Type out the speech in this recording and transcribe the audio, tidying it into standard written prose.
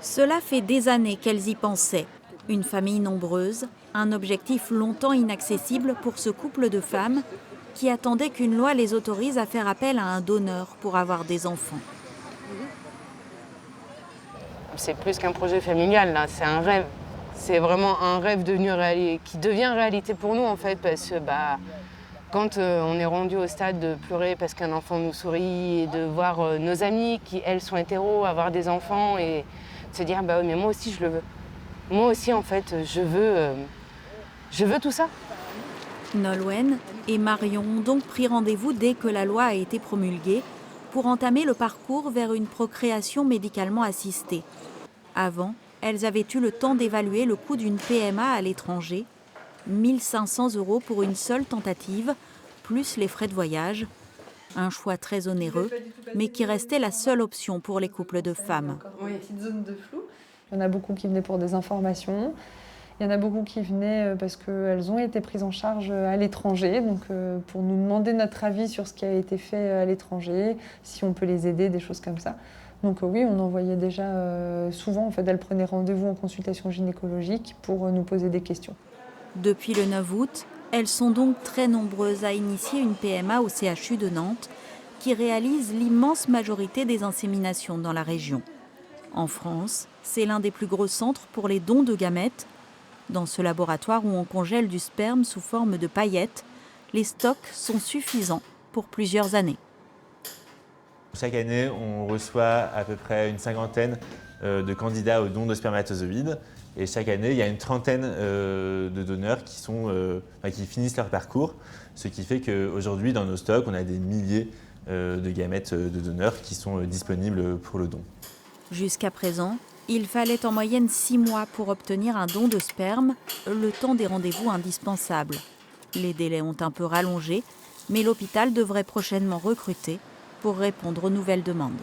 Cela fait des années qu'elles y pensaient. Une famille nombreuse, un objectif longtemps inaccessible pour ce couple de femmes qui attendaient qu'une loi les autorise à faire appel à un donneur pour avoir des enfants. C'est plus qu'un projet familial, là, c'est un rêve. C'est vraiment un rêve qui devient réalité pour nous, en fait, parce que quand on est rendu au stade de pleurer parce qu'un enfant nous sourit et de voir nos amis qui, elles, sont hétéros, avoir des enfants et de se dire, mais moi aussi, je le veux. Moi aussi, en fait, je veux tout ça. Nolwenn et Marion ont donc pris rendez-vous dès que la loi a été promulguée pour entamer le parcours vers une procréation médicalement assistée. Avant, elles avaient eu le temps d'évaluer le coût d'une PMA à l'étranger, 1 500 € pour une seule tentative, plus les frais de voyage. Un choix très onéreux, mais qui restait la seule option pour les couples de femmes. Oui, une petite zone de flou. Il y en a beaucoup qui venaient pour des informations. Il y en a beaucoup qui venaient parce qu'elles ont été prises en charge à l'étranger, donc pour nous demander notre avis sur ce qui a été fait à l'étranger, si on peut les aider, des choses comme ça. Donc oui, on envoyait déjà souvent, en fait, elles prenaient rendez-vous en consultation gynécologique pour nous poser des questions. Depuis le 9 août, elles sont donc très nombreuses à initier une PMA au CHU de Nantes, qui réalise l'immense majorité des inséminations dans la région. En France, c'est l'un des plus gros centres pour les dons de gamètes. Dans ce laboratoire où on congèle du sperme sous forme de paillettes, les stocks sont suffisants pour plusieurs années. Chaque année, on reçoit à peu près une cinquantaine de candidats aux dons de spermatozoïdes. Et chaque année, il y a une trentaine de donneurs qui finissent leur parcours. Ce qui fait qu'aujourd'hui, dans nos stocks, on a des milliers de gamètes de donneurs qui sont disponibles pour le don. Jusqu'à présent, il fallait en moyenne 6 mois pour obtenir un don de sperme, le temps des rendez-vous indispensables. Les délais ont un peu rallongé, mais l'hôpital devrait prochainement recruter pour répondre aux nouvelles demandes.